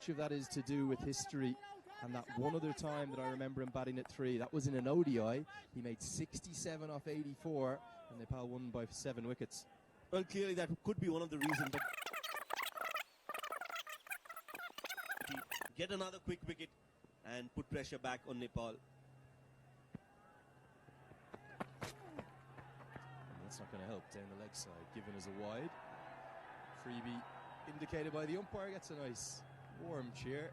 much of that is to do with history and that one other time that I remember him batting at 3, that was in an ODI. He made 67 off 84 and Nepal won by 7 wickets. Well, clearly that could be one of the reasons, but get another quick wicket and put pressure back on Nepal. That's not going to help down the leg side, given as a wide. Freebie indicated by the umpire, gets a nice warm cheer.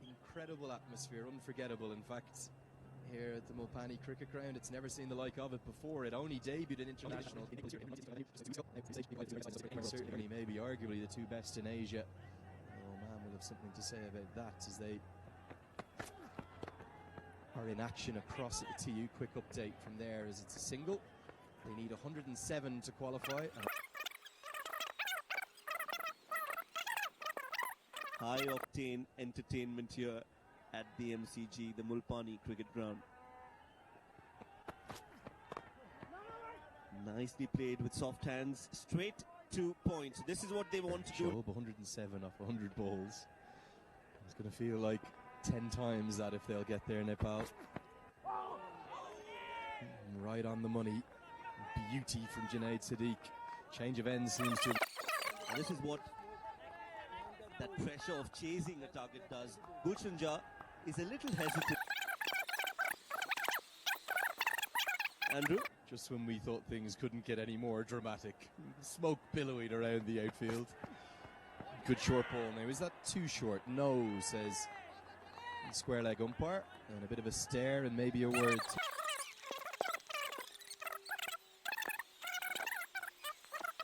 Incredible atmosphere, unforgettable in fact, here at the Mulpani Cricket Ground. It's never seen the like of it before. It only debuted in international. Certainly, maybe arguably the 2 best in Asia. Oh man, will have something to say about that as they are in action across at the TU. Quick update from there as it's a single. They need 107 to qualify. High octane entertainment here at the MCG, the Mulpani Cricket Ground. Nicely played with soft hands, straight to points. This is what they want to do. 107 off 100 balls. It's going to feel like 10 times that if they'll get there, Nepal. Right on the money. Beauty from Junaid Sadiq. Change of ends seems to... And this is what that pressure of chasing a target does. Gulshan Jah is a little hesitant. Andrew? Just when we thought things couldn't get any more dramatic. Smoke billowing around the outfield. Good short ball now. Is that too short? No, says the square leg umpire. And a bit of a stare and maybe a word.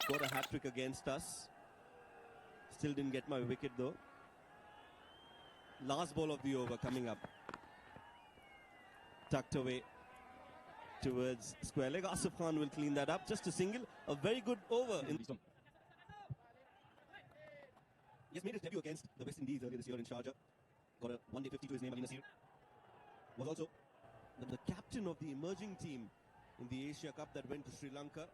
Got a hat-trick against us. Still didn't get my wicket though. Last ball of the over coming up. Tucked away towards square leg. Asif Khan will clean that up. Just a single. A very good over. He has made his debut against the West Indies earlier this year in Sharjah. Got a 1-day 50 to his name, Ali Nasir. Was also the captain of the emerging team in the Asia Cup that went to Sri Lanka.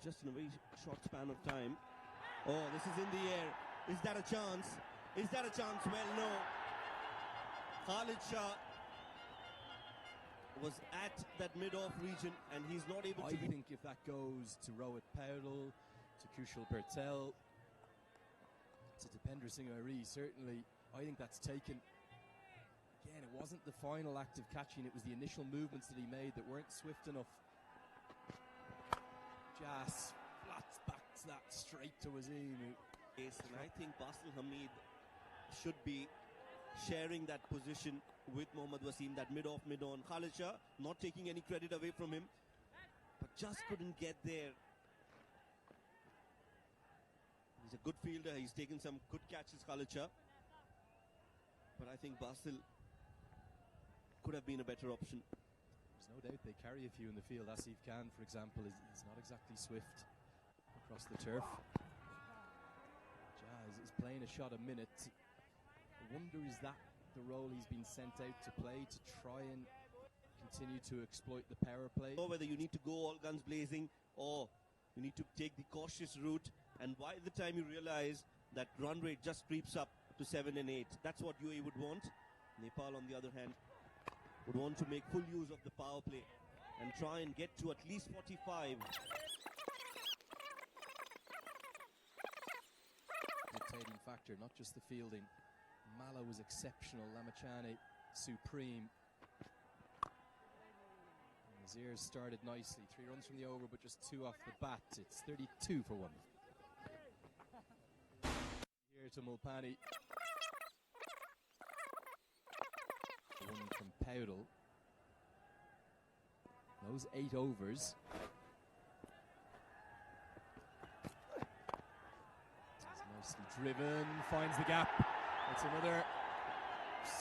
Just in a very short span of time. Oh, this is in the air. Is that a chance? Is that a chance? Well, no. Khalid Shah was at that mid-off region and he's not able to... I think if that goes to Rohit Paudel, to Kushal Patel, to Dipendra Singh Ari, certainly, I think that's taken. Again, it wasn't the final act of catching, it was the initial movements that he made that weren't swift enough. Jas flats back that straight to Wasim. Yes, and I think Basil Hamid should be sharing that position with Mohammad Wasim, that mid-off, mid-on. Khalid Shah not taking any credit away from him, but just couldn't get there. He's a good fielder. He's taken some good catches, Khalid Shah. But I think Basil could have been a better option. There's no doubt they carry a few in the field. Asif Khan, for example, is not exactly swift across the turf. Jazz is playing a shot a minute. I wonder, is that the role he's been sent out to play, to try and continue to exploit the power play? Or whether you need to go all guns blazing or you need to take the cautious route, and by the time you realize that run rate just creeps up to 7 and 8, that's what UAE would want. Nepal, on the other hand, would want to make full use of the power play and try and get to at least 45. Dictating factor, not just the fielding. Mala was exceptional, Lamachane supreme. Nazir started nicely, 3 runs from the over but just 2 off the bat. It's 32 for 1. Here to Mulpani. 1 from Paudel. Those 8 overs. He's nicely driven, finds the gap. It's another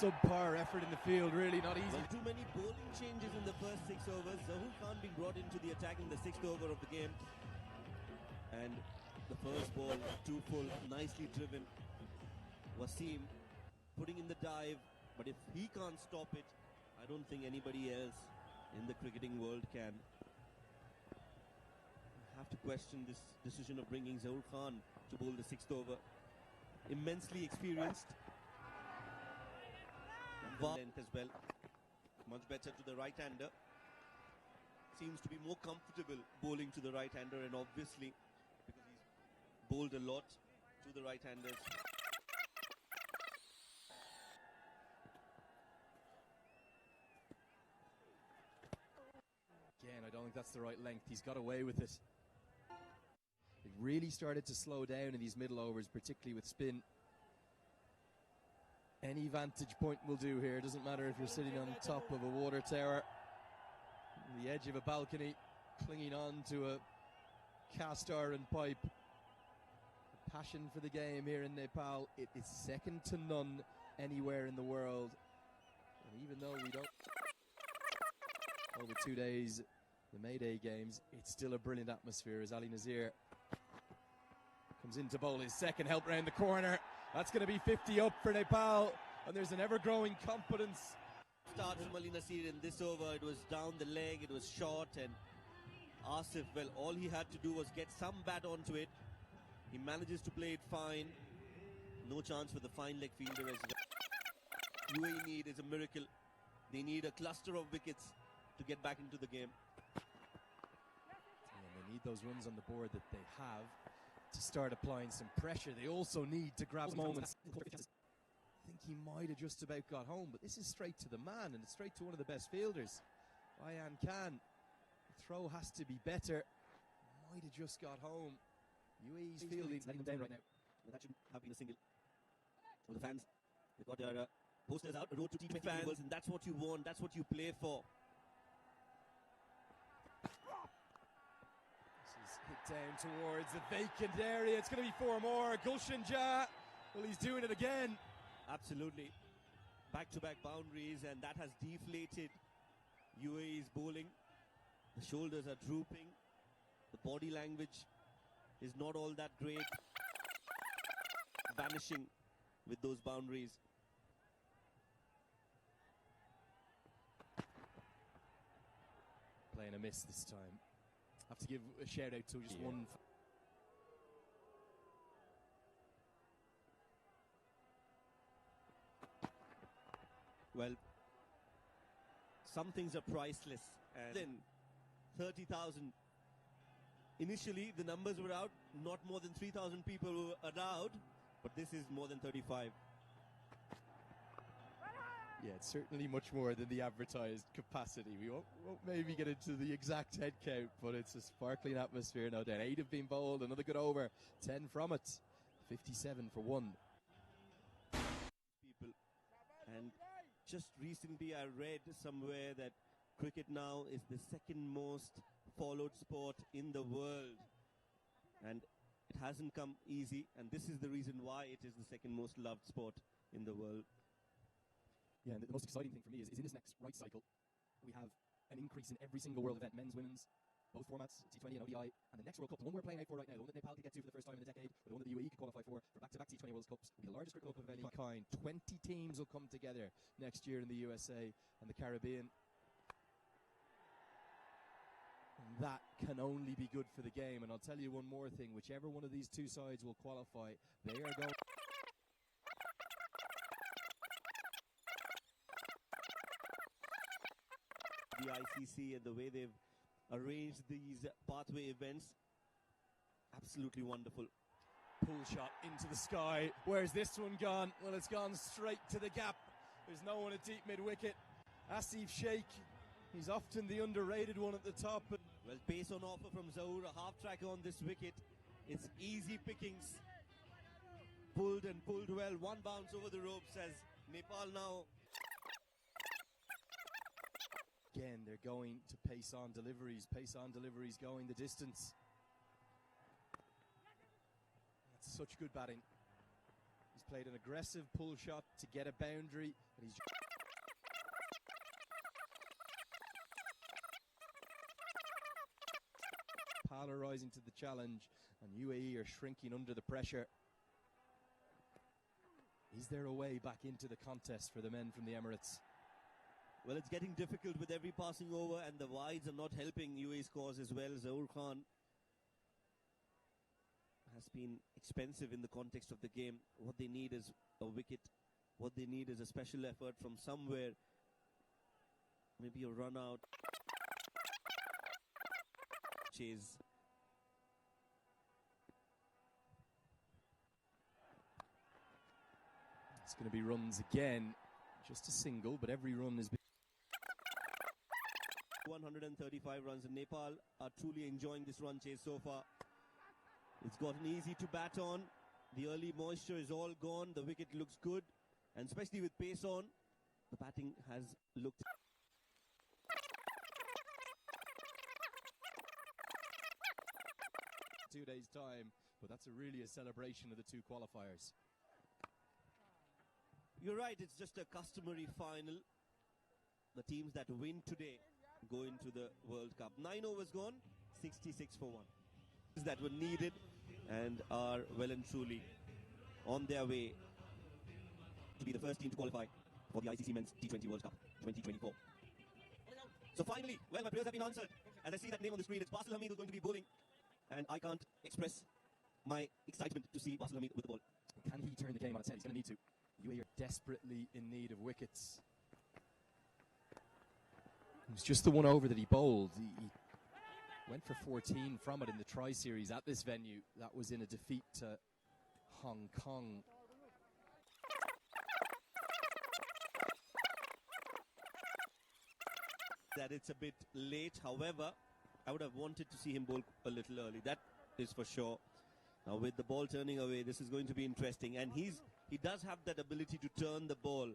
subpar effort in the field, really not easy. Well, too many bowling changes in the first 6 overs. Zahul Khan being brought into the attack in the 6th over of the game. And the first ball, 2 full, nicely driven. Wasim putting in the dive, but if he can't stop it, I don't think anybody else in the cricketing world can. I have to question this decision of bringing Zahul Khan to to bowl the sixth over. Immensely experienced. Length as well. Much better to the right-hander. Seems to be more comfortable bowling to the right-hander, and obviously because he's bowled a lot to the right-handers. Again, I don't think that's the right length. He's got away with it. It really started to slow down in these middle overs, particularly with spin. Any vantage point will do here. It doesn't matter if you're sitting on top of a water tower, the edge of a balcony, clinging on to a cast iron pipe. The passion for the game here in Nepal, it is second to none anywhere in the world. And even though we don't, over 2 days, the May Day games, it's still a brilliant atmosphere as Ali Nazir comes in to bowl his second, help round the corner. That's going to be 50 up for Nepal, and there's an ever-growing confidence. Start from Ali Nasir in this over. It was down the leg, it was short, and Asif, well, all he had to do was get some bat onto it. He manages to play it fine. No chance for the fine leg fielder as well. UAE need is a miracle. They need a cluster of wickets to get back into the game. And they need those runs on the board that they have to start applying some pressure. They also need to grab moments. I think he might have just about got home, but this is straight to the man, and it's straight to one of the best fielders, Ayan Khan. The throw has to be better. Might have just got home. UAE's fielding letting them down right now. Well, that shouldn't have been a single. So the fans, they've got their posters out, the road to T20 fans, and that's what you want, that's what you play for. Hit down towards the vacant area. It's going to be 4 more. Gulshan Jah. Well, he's doing it again. Absolutely. Back-to-back boundaries, and that has deflated UAE's bowling. The shoulders are drooping. The body language is not all that great. Vanishing with those boundaries. Playing a miss this time. Have to give a shout out to just one. Well, some things are priceless. And then 30,000. Initially, the numbers were out. Not more than 3,000 people were allowed, but this is more than 35. Yeah, it's certainly much more than the advertised capacity. We won't maybe get into the exact head count, but it's a sparkling atmosphere, no doubt. 8 have been bowled, another good over, 10 from it, 57 for 1. People, and just recently I read somewhere that cricket now is the second most followed sport in the world, and it hasn't come easy, and this is the reason why it is the second most loved sport in the world. Yeah, and the most exciting thing for me is in this next right cycle, we have an increase in every single world event, men's, women's, both formats, T20 and ODI, and the next World Cup, the one we're playing out for right now, the one that Nepal could get to for the first time in a decade, or the one that the UAE could qualify for back-to-back T20 World Cups, will be the largest cricket club of any kind. 20 teams will come together next year in the USA and the Caribbean. And that can only be good for the game, and I'll tell you one more thing, whichever one of these two sides will qualify, they are going... The ICC and the way they've arranged these pathway events, absolutely wonderful. Pull shot into the sky. Where's this one gone? Well, it's gone straight to the gap. There's no one at deep mid-wicket. Asif Sheikh, he's often the underrated one at the top. Well, pace on offer from Zahoor, a half-track on this wicket. It's easy pickings. Pulled and pulled well. One bounce over the ropes as Nepal now... Again, they're going to pace on deliveries going the distance. That's such good batting. He's played an aggressive pull shot to get a boundary, and he's Nepal are rising to the challenge, and UAE are shrinking under the pressure. Is there a way back into the contest for the men from the Emirates? Well, it's getting difficult with every passing over, and the wides are not helping UAE's cause as well. Zahoor Khan has been expensive in the context of the game. What they need is a wicket. What they need is a special effort from somewhere. Maybe a run out. Chase. It's going to be runs again. Just a single, but every run has been 135 runs, and Nepal are truly enjoying this run chase so far. It's gotten easy to bat on. The early moisture is all gone. The wicket looks good, and especially with pace on, the batting has looked. Two days' time, but that's really a celebration of the two qualifiers. You're right, it's just a customary final. The teams that win today go into the World Cup. 9 overs gone, 66 for 1. That were needed and are well and truly on their way to be the first team to qualify for the ICC Men's T20 World Cup 2024. So finally, well, my prayers have been answered. As I see that name on the screen, it's Basil Hamid who's going to be bowling. And I can't express my excitement to see Basil Hamid with the ball. Can he turn the game on its head? He's going to need to. UAE are desperately in need of wickets. It was just the one over that he bowled. He went for 14 from it in the tri-series at this venue. That was in a defeat to Hong Kong. That it's a bit late. However, I would have wanted to see him bowl a little early. That is for sure. Now with the ball turning away, this is going to be interesting. And he does have that ability to turn the ball.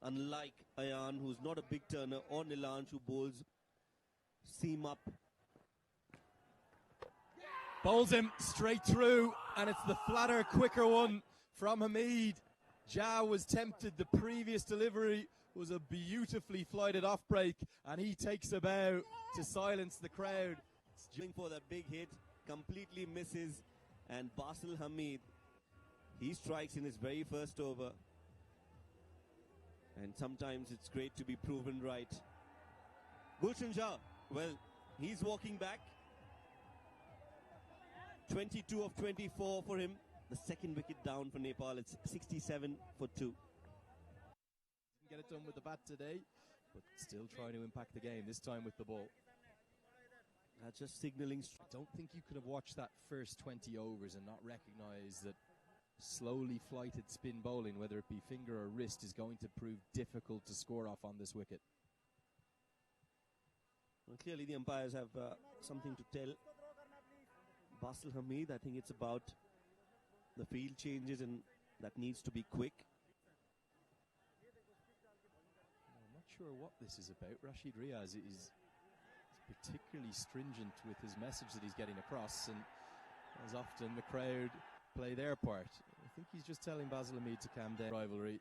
Unlike Ayan, who's not a big turner, or Nilanj, who bowls seam up. Bowls him straight through, and it's the flatter, quicker one from Hamid. Jah was tempted. The previous delivery was a beautifully flighted off break, and he takes a bow to silence the crowd. Going for that big hit, completely misses, and Basil Hamid, he strikes in his very first over. And sometimes it's great to be proven right. Gulshan Jah, well, he's walking back. 22 of 24 for him. The second wicket down for Nepal. It's 67 for 2. Didn't get it done with the bat today, but still trying to impact the game, this time with the ball. Just signalling. I don't think you could have watched that first 20 overs and not recognize that slowly flighted spin bowling, whether it be finger or wrist, is going to prove difficult to score off on this wicket. Well, clearly the umpires have something to tell Basil Hamid. I think it's about the field changes, and that needs to be quick. I'm not sure what this is about. Rashid Riaz is particularly stringent with his message that he's getting across, and as often the crowd play their part. I think he's just telling Basil Hamid to calm down. Rivalry.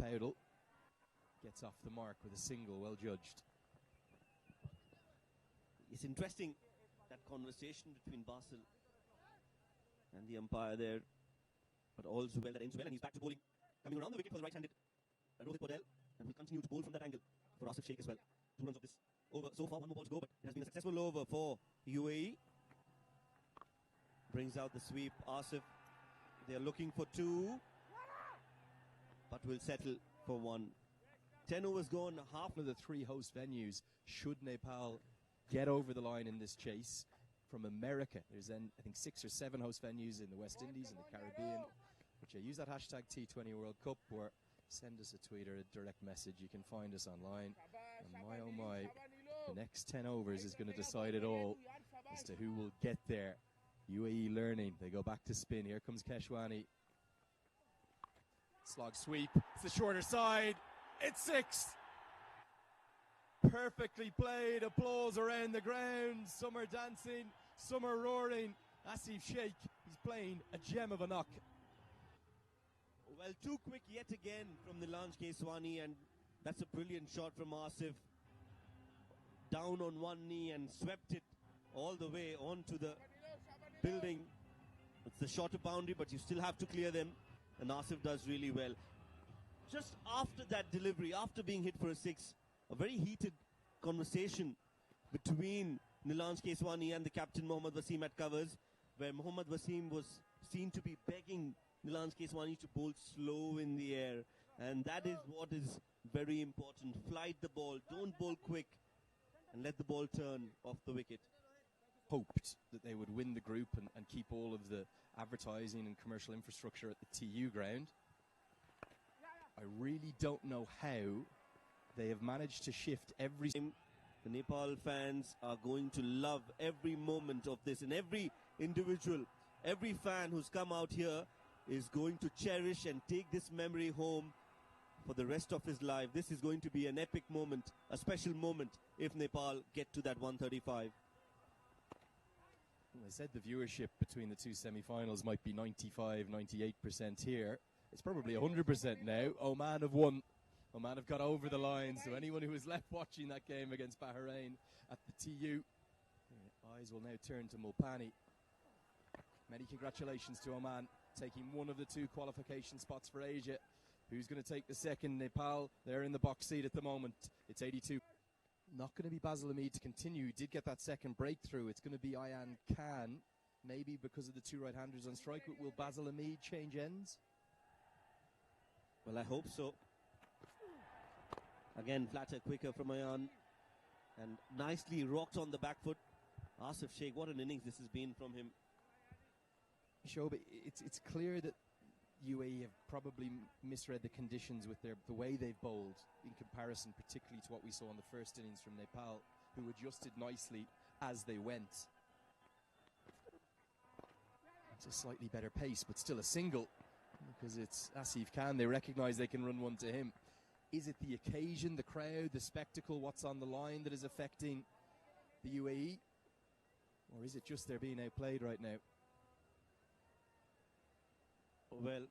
Powdle gets off the mark with a single, well judged. It's interesting, that conversation between Basil and the umpire there. But all's well that ends well, and he's back to bowling. Coming around the wicket for the right-handed Rohit Patel, and will continue to bowl from that angle for Asif Sheikh as well. 2 runs of this over. So far, 1 more ball to go, but it has been a successful over for UAE. Brings out the sweep. Asif, they are looking for 2, but will settle for 1. 10 overs gone, half of the 3 host venues. Should Nepal get over the line in this chase from America, there's then I think 6 or 7 host venues in the West Indies and the Caribbean. But yeah, use that hashtag T20 World Cup or send us a tweet or a direct message. You can find us online. And my oh my, the next 10 overs is going to decide it all as to who will get there. UAE learning. They go back to spin. Here comes Keshwani. Slog sweep. It's the shorter side. It's 6. Perfectly played. Applause around the ground. Some are dancing. Some are roaring. Asif Sheikh, he's playing a gem of a knock. Well, too quick yet again from Nilanj Keswani, and that's a brilliant shot from Asif. Down on one knee and swept it all the way onto the building. It's the shorter boundary, but you still have to clear them, and Asif does really well. Just after that delivery, after being hit for a 6, a very heated conversation between Nilanj Keswani and the captain Mohammad Wasim at covers, where Mohammad Wasim was seen to be begging Nilanj Keswani to bowl slow in the air. And that is what is very important. Flight the ball, don't bowl quick, and let the ball turn off the wicket. Hoped that they would win the group and keep all of the advertising and commercial infrastructure at the TU ground. I really don't know how they have managed to shift every... The Nepal fans are going to love every moment of this, and every individual, every fan who's come out here is going to cherish and take this memory home for the rest of his life. This is going to be an epic moment, a special moment if Nepal get to that 135. Well, I said the viewership between the two semi-finals might be 95, 98% here. It's probably 100% now. Oman have won. Oman have got over the line, so anyone who was left watching that game against Bahrain at the TU, eyes will now turn to Mulpani. Many congratulations to Oman, taking one of the two qualification spots for Asia. Who's going to take the second? Nepal, they're in the box seat at the moment. It's 82. Not going to be Basil Hamid to continue. He did get that second breakthrough. It's going to be Ayan Khan, maybe because of the two right-handers on strike. But will Basil Hamid change ends? Well, I hope so. Again, flatter, quicker from Ayan. And nicely rocked on the back foot. Asif Sheikh, what an innings this has been from him. Shoaib, it's clear that UAE have probably misread the conditions with the way they've bowled in comparison particularly to what we saw in the first innings from Nepal, who adjusted nicely as they went. It's a slightly better pace, but still a single, because it's Asif Khan. They recognise they can run one to him. Is it the occasion, the crowd, the spectacle, what's on the line that is affecting the UAE? Or is it just they're being outplayed right now? Well,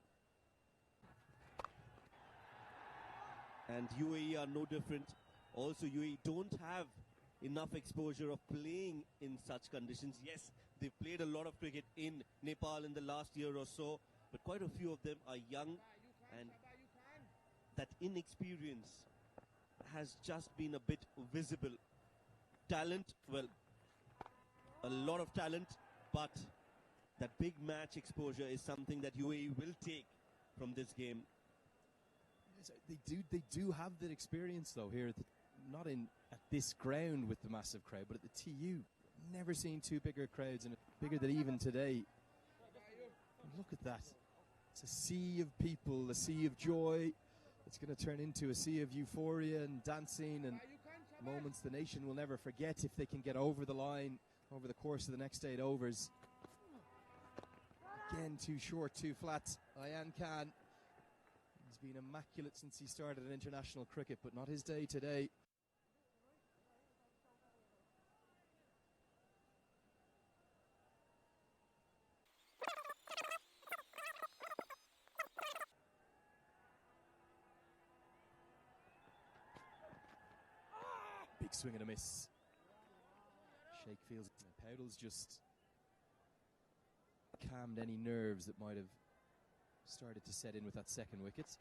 and UAE are no different. Also, UAE don't have enough exposure of playing in such conditions. Yes, they've played a lot of cricket in Nepal in the last year or so, but quite a few of them are young, and that inexperience has just been a bit visible. Talent, well, a lot of talent, but that big match exposure is something that UAE will take from this game. They do have that experience though here, not at this ground with the massive crowd, but at the TU. Never seen two bigger crowds, and bigger than even today. Look at that. It's a sea of people, a sea of joy. It's going to turn into a sea of euphoria and dancing and moments the nation will never forget if they can get over the line over the course of the next 8 overs. Again, too short, too flat. Ayan Khan, he's been immaculate since he started in international cricket, but not his day today. Big swing and a miss. Sheikh feels Powell's just calmed any nerves that might have started to set in with that second wicket. It's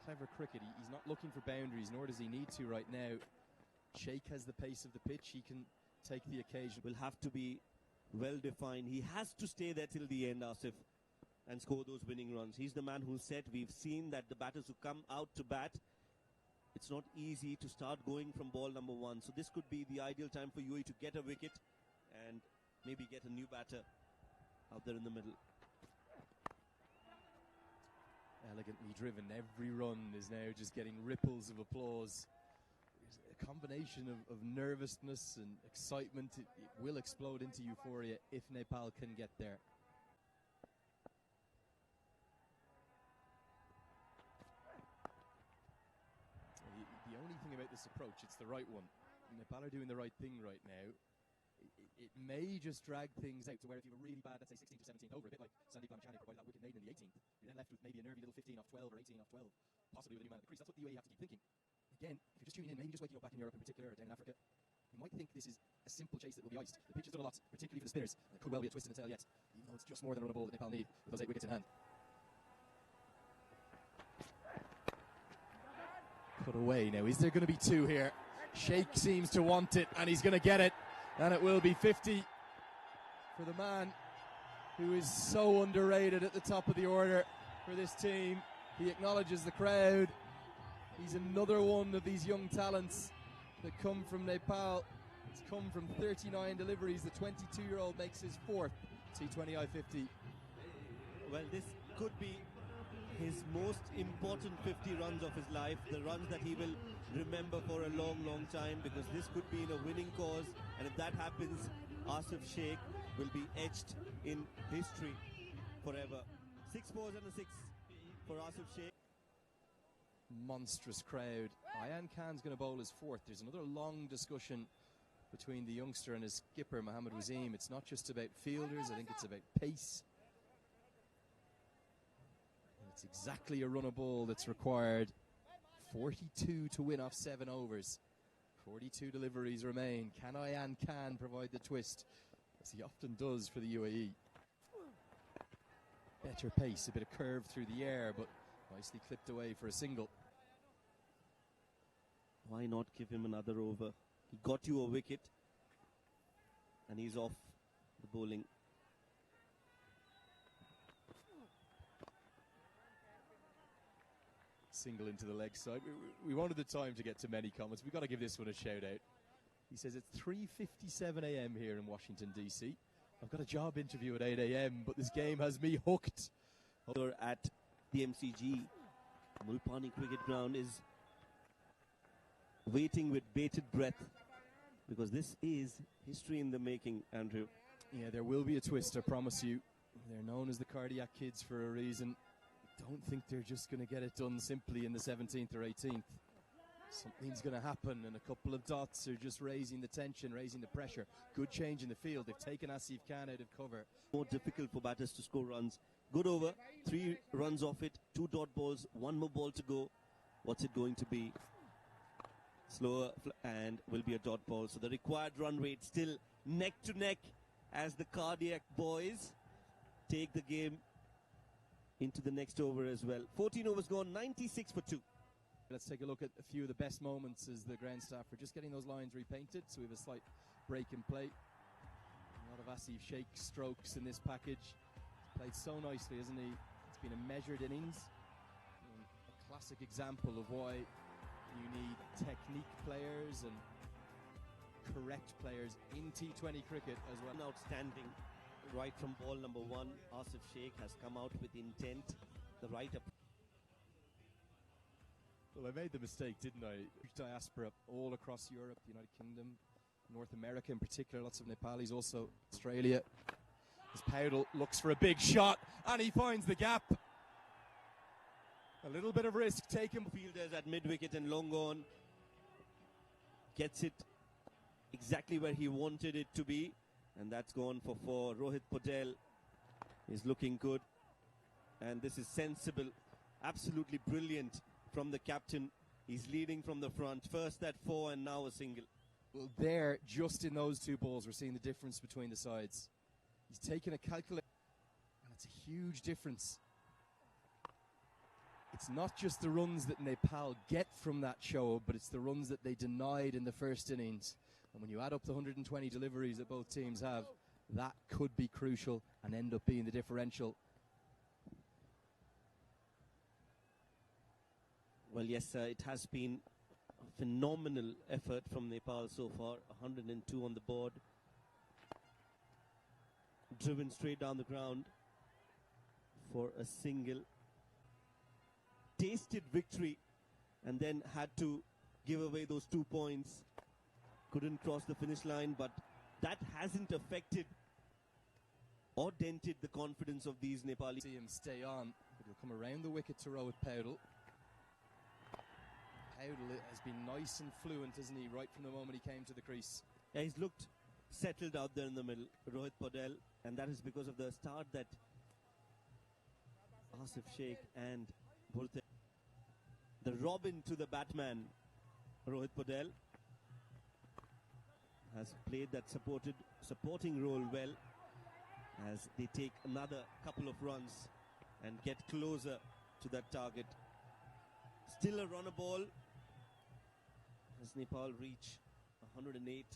clever cricket. He's not looking for boundaries, nor does he need to right now. Sheikh has the pace of the pitch. He can take the occasion. Will have to be well defined. He has to stay there till the end, Asif, and score those winning runs. He's the man who said we've seen that the batters who come out to bat, it's not easy to start going from ball number one. So this could be the ideal time for UAE to get a wicket and maybe get a new batter out there in the middle. Elegantly driven. Every run is now just getting ripples of applause. There's a combination of nervousness and excitement. It will explode into euphoria if Nepal can get there. The only thing about this approach, it's the right one. Nepal are doing the right thing right now. It may just drag things out to where if you were really bad, let's say 16th or 17th over, a bit like Sandeep Lamchani provided that wicket made in the 18th, you're then left with maybe a nervy little 15 off 12 or 18 off 12, possibly with a new man at the crease. That's what the UAE have to keep thinking. Again, if you're just tuning in, maybe just waking up back in Europe in particular, or down in Africa, you might think this is a simple chase that will be iced. The pitch has done a lot, particularly for the spinners. There could well be a twist in the tail yet, even though it's just more than a run of ball that Nepal need with those 8 wickets in hand. Cut away now. Is there going to be 2 here? Sheikh seems to want it, and he's going to get it. And it will be 50 for the man who is so underrated at the top of the order for this team. He acknowledges the crowd. He's another one of these young talents that come from Nepal. It's come from 39 deliveries. The 22-year-old makes his fourth T20 I-50. Well, this could be his most important 50 runs of his life, the runs that he will remember for a long, long time, because this could be in a winning cause, and if that happens, Asif Sheikh will be etched in history forever. 6 fours and a 6 for Asif Sheikh. Monstrous crowd. Ayan Khan's going to bowl his fourth. There's another long discussion between the youngster and his skipper, Mohammed Waseem. It's not just about fielders, I think it's about pace. And it's exactly a run of ball that's required. 42 to win off 7 overs. 42 deliveries remain. Can Ayan Khan provide the twist, as he often does for the UAE? Better pace, a bit of curve through the air, but nicely clipped away for a single. Why not give him another over? He got you a wicket, and he's off the bowling. Single into the leg side. We wanted the time to get to many comments. We've got to give this one a shout out. He says it's 3:57 a.m. here in Washington, D.C. I've got a job interview at 8 a.m., but this game has me hooked. At the MCG, Mulpani Cricket Ground is waiting with bated breath, because this is history in the making, Andrew. Yeah, there will be a twist, I promise you. They're known as the Cardiac Kids for a reason. I don't think they're just going to get it done simply in the 17th or 18th. Something's going to happen, and a couple of dots are just raising the tension, raising the pressure. Good change in the field. They've taken Asif Khan out of cover. More difficult for batters to score runs. Good over, 3 runs off it, 2 dot balls, 1 more ball to go. What's it going to be? Slower and will be a dot ball. So the required run rate still neck to neck as the Cardiac boys take the game into the next over as well. 14 overs gone, 96 for 2. Let's take a look at a few of the best moments as the ground staff are just getting those lines repainted. So we have a slight break in play. A lot of Asif Sheikh strokes in this package. He's played so nicely, hasn't he? It's been a measured innings. And a classic example of why you need technique players and correct players in T20 cricket as well. Outstanding. Right from ball number 1, Asif Sheikh has come out with intent. The right up. Well, I made the mistake, didn't I? Diaspora all across Europe, the United Kingdom, North America in particular, lots of Nepalis, also Australia. As Powdell looks for a big shot, and he finds the gap. A little bit of risk taken. Fielders at mid-wicket and long on. Gets it exactly where he wanted it to be. And that's gone for 4. Rohit Patel is looking good. And this is sensible. Absolutely brilliant from the captain. He's leading from the front. First that 4 and now a single. Well, there, just in those 2 balls, we're seeing the difference between the sides. He's taken a calculation, and it's a huge difference. It's not just the runs that Nepal get from that show, but it's the runs that they denied in the first innings. And when you add up the 120 deliveries that both teams have, that could be crucial and end up being the differential. Well, yes, it has been a phenomenal effort from Nepal so far. 102 on the board. Driven straight down the ground for a single. Tasted victory and then had to give away those 2 points. Couldn't cross the finish line, but that hasn't affected or dented the confidence of these Nepali. See him stay on. He'll come around the wicket to Rohit Powdell. Powdell has been nice and fluent, hasn't he, right from the moment he came to the crease. Yeah, he's looked settled out there in the middle, Rohit Patel, and that is because of the start that Asif Sheikh and Bhurte. The Robin to the Batman, Rohit Patel, has played that supporting role well as they take another couple of runs and get closer to that target. Still a runner ball as Nepal reach 108.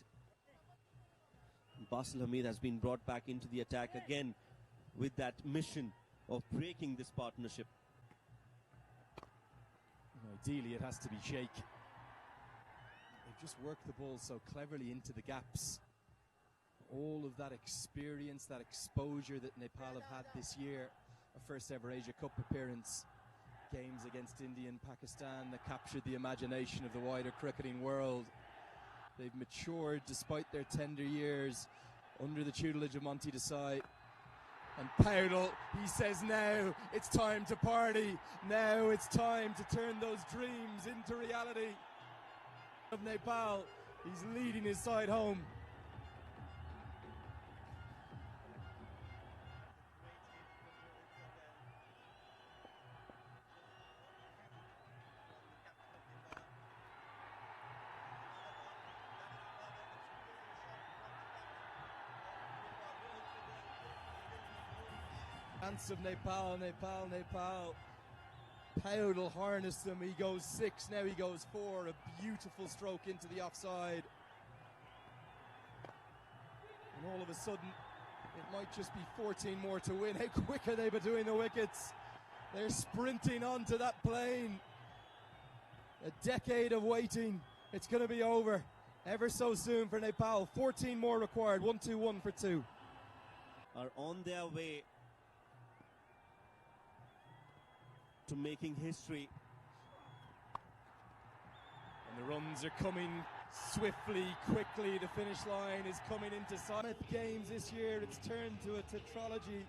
Basil Hamid has been brought back into the attack again with that mission of breaking this partnership. Ideally, it has to be Sheikh. They've just worked the ball so cleverly into the gaps. All of that experience, that exposure that Nepal have had this year, a first ever Asia Cup appearance, games against India and Pakistan that captured the imagination of the wider cricketing world. They've matured despite their tender years under the tutelage of Monty Desai. And Powell, he says now it's time to party. Now it's time to turn those dreams into reality. Of Nepal, he's leading his side home. Chance of Nepal. Powell harnessed him. He goes 6, now he goes 4. A beautiful stroke into the offside. And all of a sudden, it might just be 14 more to win. How quick are they between the wickets? They're sprinting onto that plane. A decade of waiting. It's going to be over ever so soon for Nepal. 14 more required. 1-2-1 for 2. Are on their way to making history. And the runs are coming swiftly, quickly. The finish line is coming into sight. Games this year, it's turned to a tetralogy.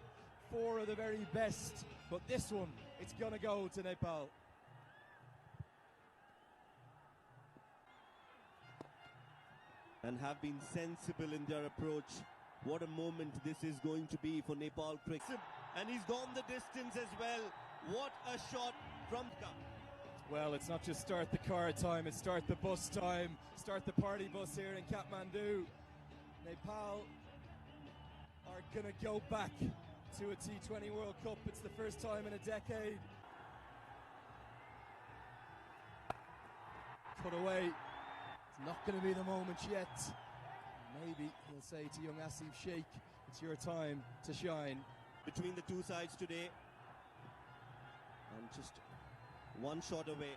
4 of the very best. But this one, it's going to go to Nepal. And have been sensible in their approach. What a moment this is going to be for Nepal cricket. And he's gone the distance as well. What a shot from Ka. Well, it's not just start the car time, it's start the bus time. Start the party bus here in Kathmandu. Nepal are going to go back to a T20 World Cup. It's the first time in a decade. Put away. It's not going to be the moment yet. Maybe he'll say to young Asif Sheikh, it's your time to shine. Between the two sides today. And just one shot away.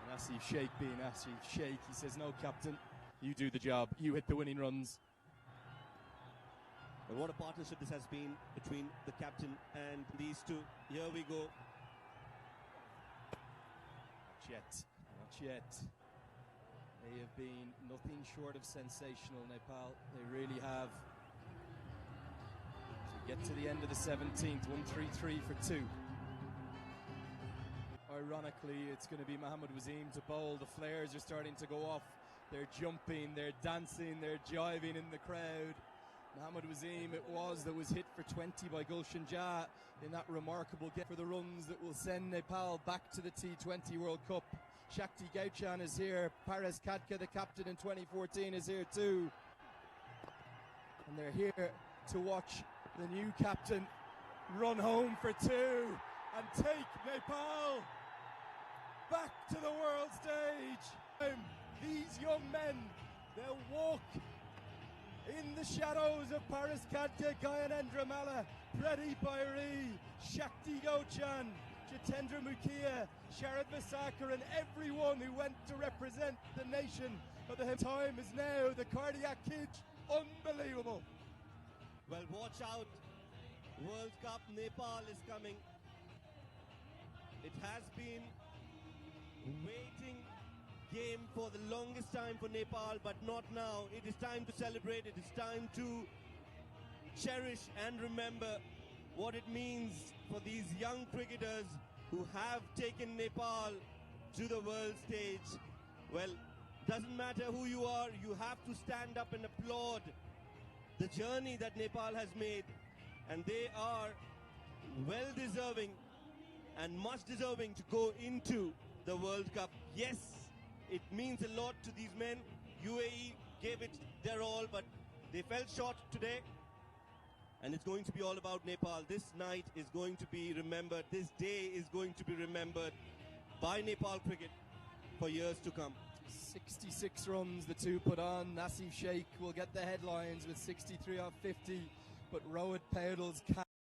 And Asif Sheikh being Asif Sheikh, he says, no, captain, you do the job. You hit the winning runs. And what a partnership this has been between the captain and these two. Here we go. Not yet. They have been nothing short of sensational, Nepal. They really have. Get to the end of the 17th, 1-3-3 for 2. Ironically, it's going to be Mohammad Wasim to bowl. The flares are starting to go off. They're jumping, they're dancing, they're jiving in the crowd. Mohammad Wasim it was that was hit for 20 by Gulshan Jah in that remarkable get for the runs that will send Nepal back to the T20 World Cup. Shakti Gauchan is here. Paras Khadka, the captain in 2014, is here too. And they're here to watch the new captain run home for 2 and take Nepal back to the world stage. These young men, they'll walk in the shadows of Paras Khadka, Gyanendra Malla, Pradeep Irie, Shakti Gauchan, Jitendra Mukhiya, Sharad Vasakar, and everyone who went to represent the nation. But the time is now. The cardiac kid, unbelievable. Well, watch out. World Cup, Nepal is coming. It has been waiting game for the longest time for Nepal, but not now. It is time to celebrate. It is time to cherish and remember what it means for these young cricketers who have taken Nepal to the world stage. Well, doesn't matter who you are, you have to stand up and applaud the journey that Nepal has made, and they are well deserving and much deserving to go into the World Cup. Yes, it means a lot to these men. UAE gave it their all, but they fell short today. And it's going to be all about Nepal. This night is going to be remembered. This day is going to be remembered. by Nepal cricket for years to come. 66 runs the two put on. Nasif Sheikh will get the headlines with 63 off 50, but Rohit Paudil's